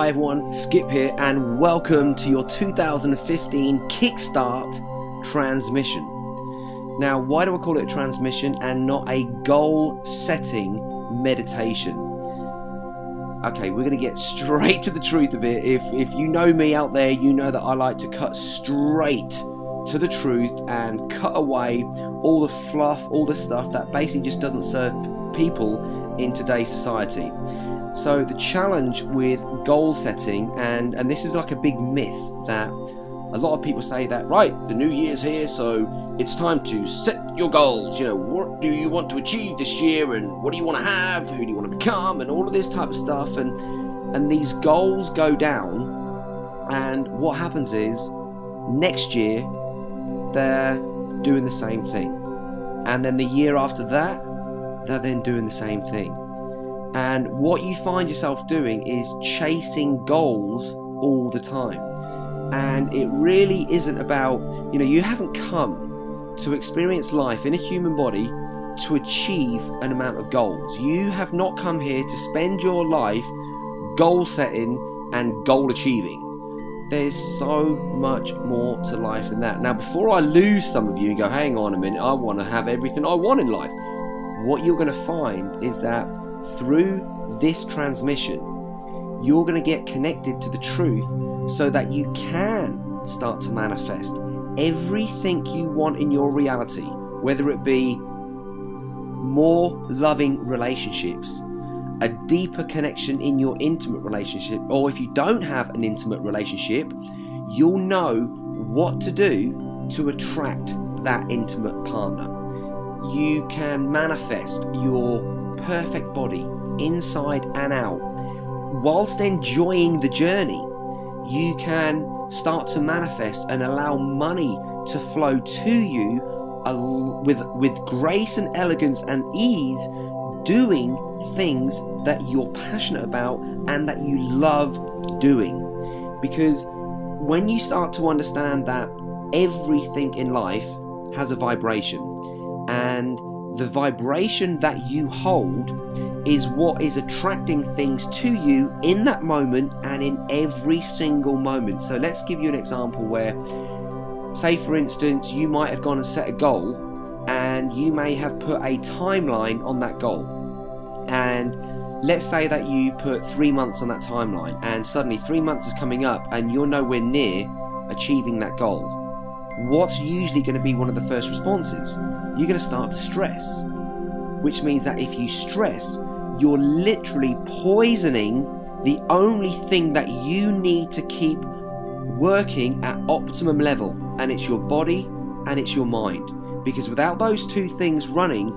Hi everyone, Skip here and welcome to your 2015 Kickstart Transmission. Now, why do I call it a transmission and not a goal-setting meditation? Okay, we're going to get straight to the truth of it. If you know me out there, you know that I like to cut straight to the truth and cut away all the fluff, all the stuff that basically just doesn't serve people in today's society. So the challenge with goal setting, and this is like a big myth that a lot of people say that, right, the new year's here, so it's time to set your goals. You know, what do you want to achieve this year, and what do you want to have, who do you want to become, and all of this type of stuff. And these goals go down, and what happens is next year they're doing the same thing, and then the year after that they're then doing the same thing. And what you find yourself doing is chasing goals all the time. And it really isn't about, you haven't come to experience life in a human body to achieve an amount of goals. You have not come here to spend your life goal setting and goal achieving. There's so much more to life than that. Now, before I lose some of you and go, hang on a minute, I want to have everything I want in life. What you're going to find is that through this transmission, you're going to get connected to the truth so that you can start to manifest everything you want in your reality, whether it be more loving relationships, a deeper connection in your intimate relationship, or if you don't have an intimate relationship, you'll know what to do to attract that intimate partner. You can manifest your perfect body inside and out whilst enjoying the journey. You can start to manifest and allow money to flow to you with grace and elegance and ease, doing things that you're passionate about and that you love doing. Because when you start to understand that everything in life has a vibration, and the vibration that you hold is what is attracting things to you in that moment and in every single moment. So let's give you an example where, say for instance, you might have gone and set a goal, and you may have put a timeline on that goal. And let's say that you put 3 months on that timeline, and suddenly 3 months is coming up and you're nowhere near achieving that goal. What's usually going to be one of the first responses? You're going to start to stress, which means that if you stress, you're literally poisoning the only thing that you need to keep working at optimum level, and it's your body and it's your mind. Because without those two things running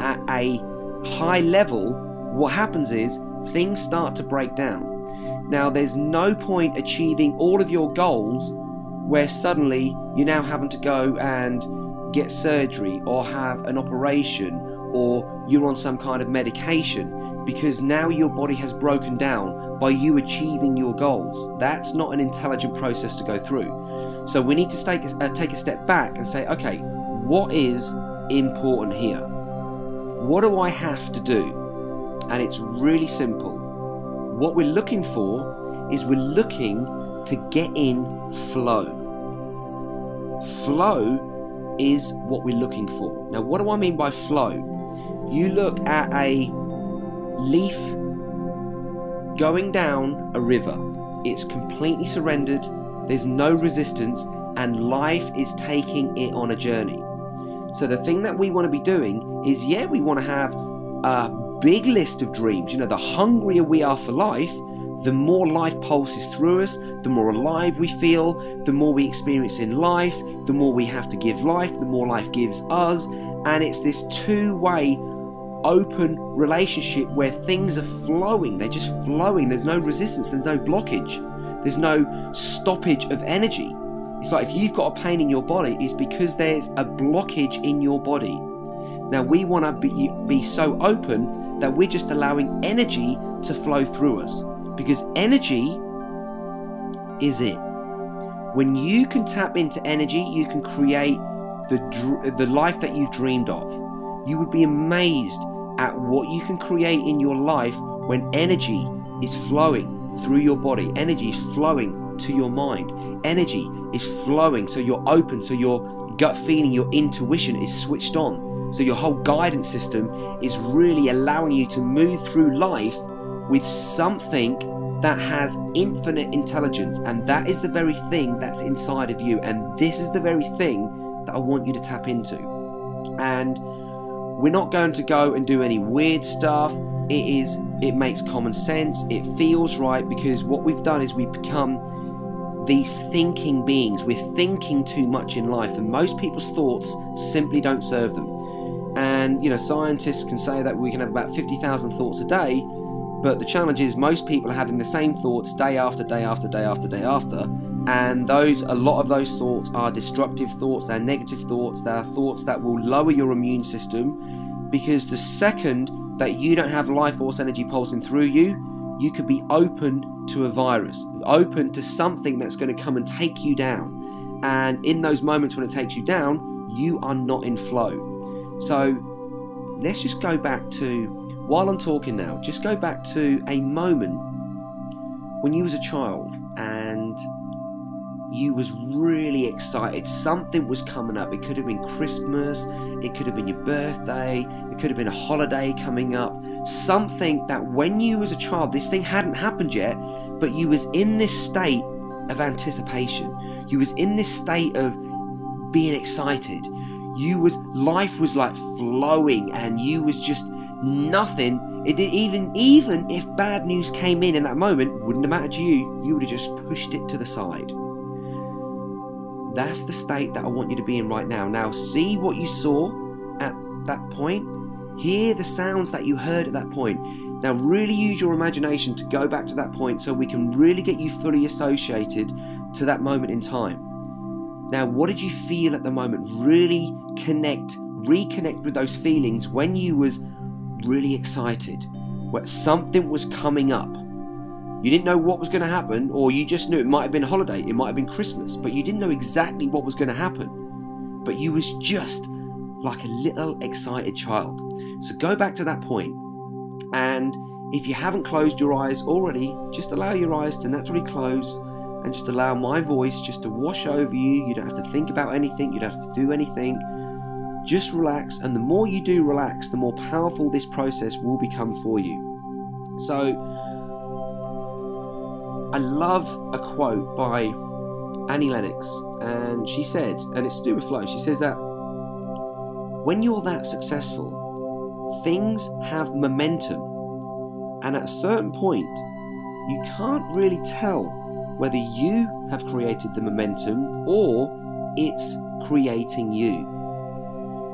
at a high level, what happens is things start to break down. Now, there's no point achieving all of your goals where suddenly you're now having to go and get surgery or have an operation, or you're on some kind of medication, because now your body has broken down by you achieving your goals. That's not an intelligent process to go through. So we need to take a step back and say, okay, what is important here? What do I have to do? And it's really simple. What we're looking for is we're looking to get in flow. Flow is what we're looking for. Now, what do I mean by flow? You look at a leaf going down a river. It's completely surrendered. There's no resistance, and life is taking it on a journey. So the thing that we want to be doing is, yeah, we want to have a big list of dreams. The hungrier we are for life, the more life pulses through us, the more alive we feel, the more we experience in life, the more we have to give life, the more life gives us. And it's this two-way open relationship where things are flowing. They're just flowing. There's no resistance, there's no blockage, there's no stoppage of energy. It's like if you've got a pain in your body, it's because there's a blockage in your body. Now, we want to be so open that we're just allowing energy to flow through us, because energy is it. When you can tap into energy, you can create the life that you've dreamed of. You would be amazed at what you can create in your life when energy is flowing through your body. Energy is flowing to your mind. Energy is flowing, so you're open, so your gut feeling, your intuition is switched on. So your whole guidance system is really allowing you to move through life with something that has infinite intelligence, and that is the very thing that's inside of you, and this is the very thing that I want you to tap into. And we're not going to go and do any weird stuff. It makes common sense, it feels right, because what we've done is we've become these thinking beings. We're thinking too much in life, and most people's thoughts simply don't serve them. And you know, scientists can say that we can have about 50,000 thoughts a day, but the challenge is most people are having the same thoughts day after day after day after day after, and a lot of those thoughts are destructive thoughts, they're negative thoughts, they're thoughts that will lower your immune system, because the second that you don't have life force energy pulsing through you, you could be open to a virus, open to something that's going to come and take you down. And in those moments when it takes you down, you are not in flow. So let's just go back to, while I'm talking now, just go back to a moment when you was a child and you was really excited. Something was coming up. It could have been Christmas, it could have been your birthday, it could have been a holiday coming up. Something that when you was a child, this thing hadn't happened yet, but you was in this state of anticipation. You was in this state of being excited. Life was like flowing, and you was just nothing. It did, even if bad news came in that moment, wouldn't have mattered to you. You would have just pushed it to the side. That's the state that I want you to be in right now. Now see what you saw at that point. Hear the sounds that you heard at that point. Now really use your imagination to go back to that point so we can really get you fully associated to that moment in time. Now what did you feel at the moment? Really reconnect with those feelings when you was really excited, where something was coming up. You didn't know what was going to happen, or you just knew it might have been a holiday, it might have been Christmas, but you didn't know exactly what was going to happen. But you was just like a little excited child. So go back to that point, and if you haven't closed your eyes already, just allow your eyes to naturally close, and just allow my voice just to wash over you. You don't have to think about anything, you don't have to do anything. Just relax, and the more you do relax, the more powerful this process will become for you. So I love a quote by Annie Lennox, and she said, and it's to do with flow, she says that when you're that successful, things have momentum, and at a certain point you can't really tell whether you have created the momentum or it's creating you.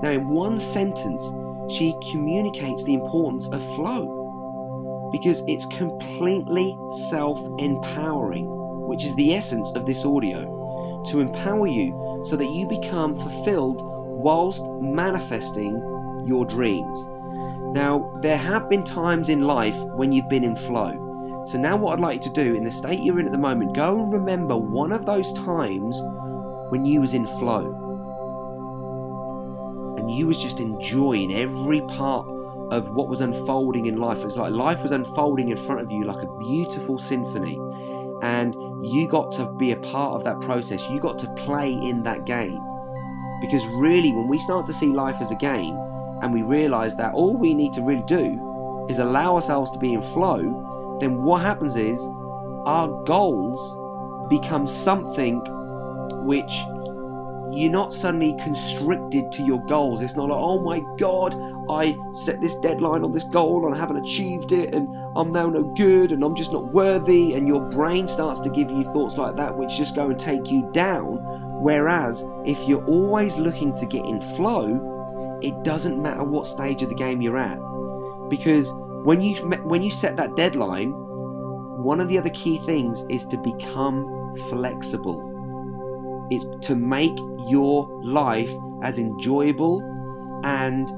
Now in one sentence she communicates the importance of flow, because it's completely self-empowering, which is the essence of this audio, to empower you so that you become fulfilled whilst manifesting your dreams. Now, there have been times in life when you've been in flow. So now what I'd like you to do, in the state you're in at the moment, go and remember one of those times when you was in flow. And you was just enjoying every part of what was unfolding in life. It's like life was unfolding in front of you like a beautiful symphony, and you got to be a part of that process. You got to play in that game, because really when we start to see life as a game and we realize that all we need to really do is allow ourselves to be in flow, then what happens is our goals become something which you're not suddenly constricted to your goals. It's not like, oh my God, I set this deadline on this goal and I haven't achieved it, and I'm now no good, and I'm just not worthy, and your brain starts to give you thoughts like that which just go and take you down. Whereas if you're always looking to get in flow, it doesn't matter what stage of the game you're at, because when you set that deadline, one of the other key things is to become flexible. It's to make your life as enjoyable and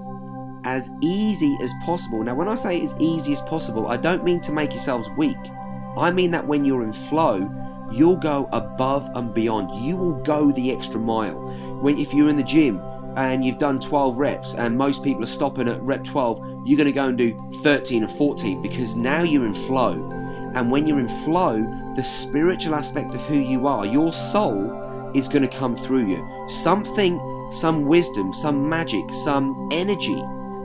as easy as possible. Now when I say as easy as possible, I don't mean to make yourselves weak. I mean that when you're in flow, you'll go above and beyond. You will go the extra mile. If you're in the gym and you've done 12 reps and most people are stopping at rep 12, you're going to go and do 13 and 14, because now you're in flow. And when you're in flow, the spiritual aspect of who you are, your soul, is going to come through you. Something, some wisdom, some magic, some energy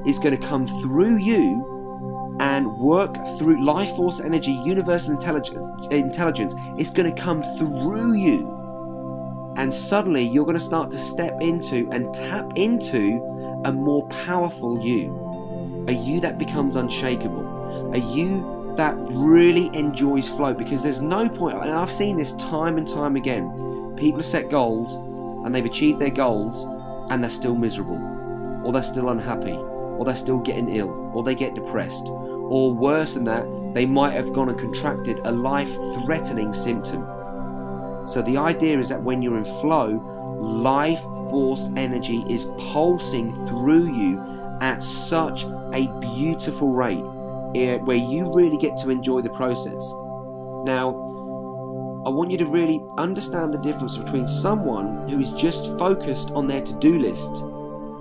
is going to come through you and work through life force energy, universal intelligence. It's going to come through you. And suddenly you're going to start to step into and tap into a more powerful you. A you that becomes unshakable. A you that really enjoys flow. Because there's no point, and I've seen this time and time again, people have set goals and they've achieved their goals and they're still miserable, or they're still unhappy, or they're still getting ill, or they get depressed, or worse than that, they might have gone and contracted a life-threatening symptom. So the idea is that when you're in flow, life force energy is pulsing through you at such a beautiful rate, where you really get to enjoy the process. Now, I want you to really understand the difference between someone who is just focused on their to-do list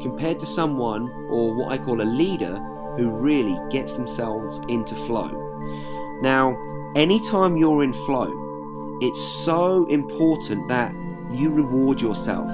compared to someone, or what I call a leader, who really gets themselves into flow. Now, anytime you're in flow, it's so important that you reward yourself,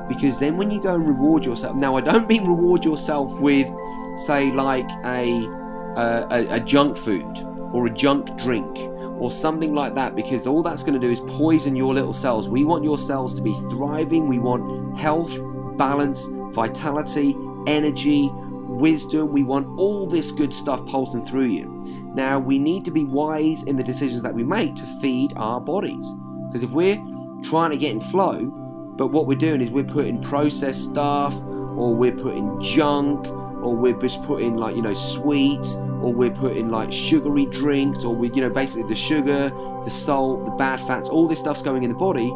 because then when you go and reward yourself, now I don't mean reward yourself with, say, like a junk food or a junk drink or something like that, because all that's going to do is poison your little cells. We want your cells to be thriving. We want health, balance, vitality, energy, wisdom. We want all this good stuff pulsing through you. Now, we need to be wise in the decisions that we make to feed our bodies, because if we're trying to get in flow, but what we're doing is we're putting processed stuff, or we're putting junk, or we're just putting, like, sweets, or we're putting like sugary drinks, or we, basically the sugar, the salt, the bad fats, all this stuff's going in the body,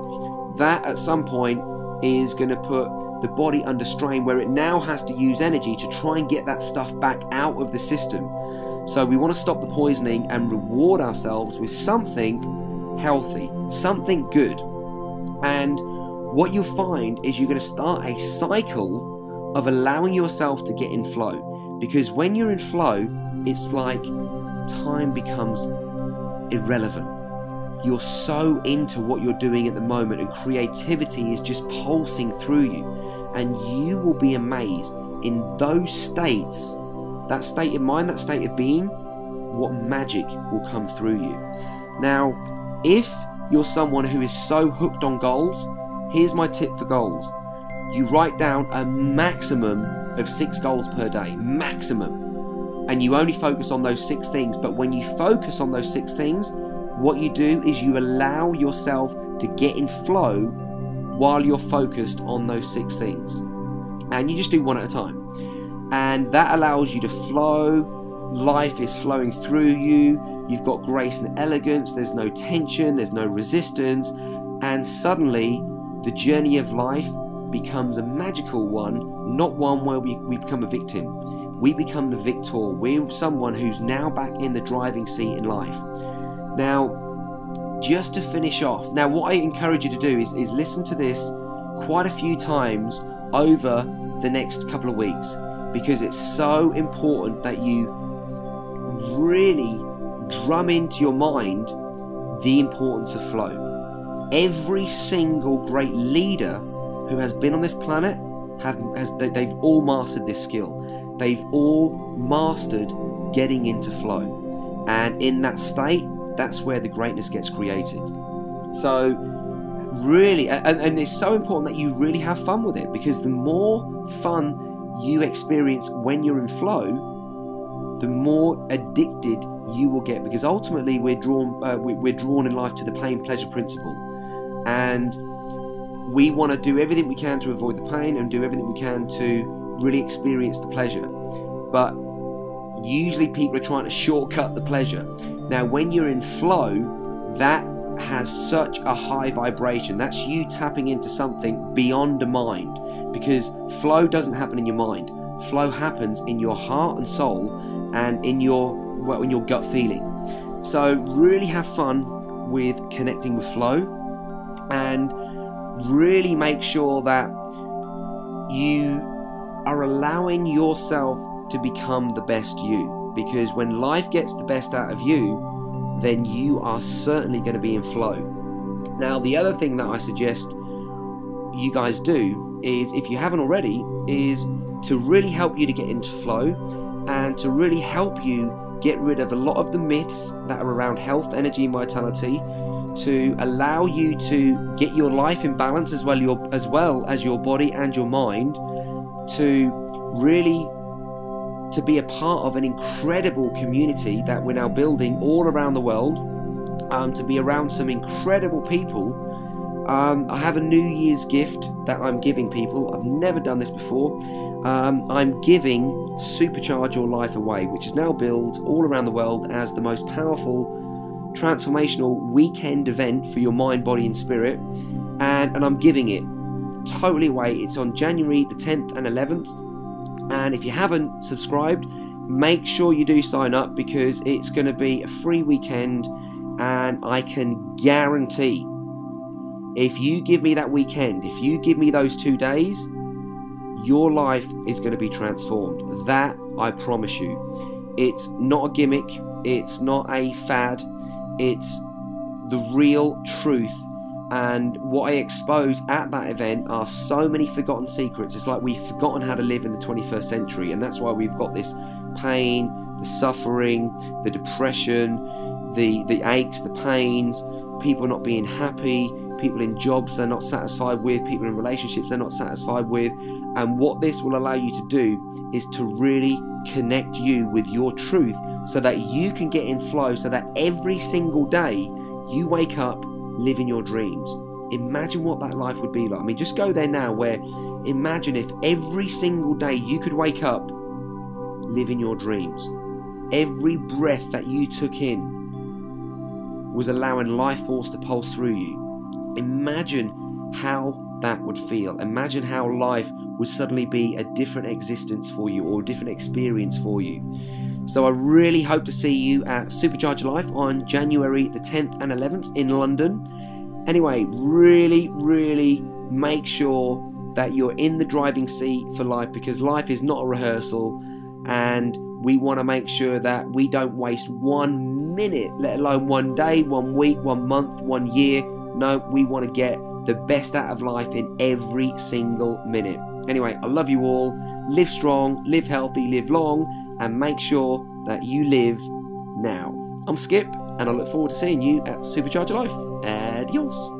that at some point is going to put the body under strain, where it now has to use energy to try and get that stuff back out of the system. So we want to stop the poisoning and reward ourselves with something healthy, something good. And what you'll find is you're going to start a cycle of allowing yourself to get in flow. Because when you're in flow, it's like time becomes irrelevant. You're so into what you're doing at the moment, and creativity is just pulsing through you. And you will be amazed in those states, that state of mind, that state of being, what magic will come through you. Now, if you're someone who is so hooked on goals, here's my tip for goals. You write down a maximum of 6 goals per day, maximum. And you only focus on those 6 things. But when you focus on those 6 things, what you do is you allow yourself to get in flow while you're focused on those 6 things. And you just do one at a time. And that allows you to flow. Life is flowing through you. You've got grace and elegance. There's no tension. There's no resistance. And suddenly, the journey of life becomes a magical one, not one where we become a victim. We become the victor. We're someone who's now back in the driving seat in life. Now, just to finish off, now what I encourage you to do is listen to this quite a few times over the next couple of weeks, because it's so important that you really drum into your mind the importance of flow. Every single great leader who has been on this planet, they've all mastered this skill. They've all mastered getting into flow. And in that state, that's where the greatness gets created. So really, and it's so important that you really have fun with it, because the more fun you experience when you're in flow, the more addicted you will get, because ultimately we're drawn in life to the pain pleasure principle, and we want to do everything we can to avoid the pain and do everything we can to really experience the pleasure. But usually people are trying to shortcut the pleasure. Now, when you're in flow, that has such a high vibration. That's you tapping into something beyond the mind, because flow doesn't happen in your mind. Flow happens in your heart and soul, and in your gut feeling. So really have fun with connecting with flow, and really make sure that you are allowing yourself to become the best you, because when life gets the best out of you, then you are certainly going to be in flow. Now, the other thing that I suggest you guys do is, if you haven't already, is to really help you to get into flow and to really help you get rid of a lot of the myths that are around health, energy, and vitality, to allow you to get your life in balance as well as your body and your mind, to really to be a part of an incredible community that we're now building all around the world, to be around some incredible people. I have a New Year's gift that I'm giving people. I've never done this before. I'm giving Supercharge Your Life away, which is now billed all around the world as the most powerful transformational weekend event for your mind, body and spirit, and I'm giving it totally away. It's on January the 10th and 11th, and if you haven't subscribed, make sure you do sign up, because it's going to be a free weekend, and I can guarantee, if you give me that weekend, if you give me those 2 days, your life is going to be transformed. That I promise you. It's not a gimmick, it's not a fad, it's the real truth. And what I expose at that event are so many forgotten secrets. It's like we've forgotten how to live in the 21st century, and that's why we've got this pain, the suffering, the depression, the aches, the pains, people not being happy, people in jobs they're not satisfied with, people in relationships they're not satisfied with. And what this will allow you to do is to really connect you with your truth, so that you can get in flow, so that every single day you wake up living your dreams. Imagine what that life would be like. I mean, just go there now, where imagine if every single day you could wake up living your dreams. Every breath that you took in was allowing life force to pulse through you. Imagine how that would feel. Imagine how life would suddenly be a different existence for you, or a different experience for you. So I really hope to see you at Supercharge Your Life on January the 10th and 11th in London. Anyway, really make sure that you're in the driving seat for life, because life is not a rehearsal, and we want to make sure that we don't waste 1 minute, let alone 1 day, 1 week, 1 month, 1 year. No, we want to get the best out of life in every single minute. Anyway, I love you all. Live strong, live healthy, live long, and make sure that you live now. I'm Skip, and I look forward to seeing you at Supercharge Your Life. Adios.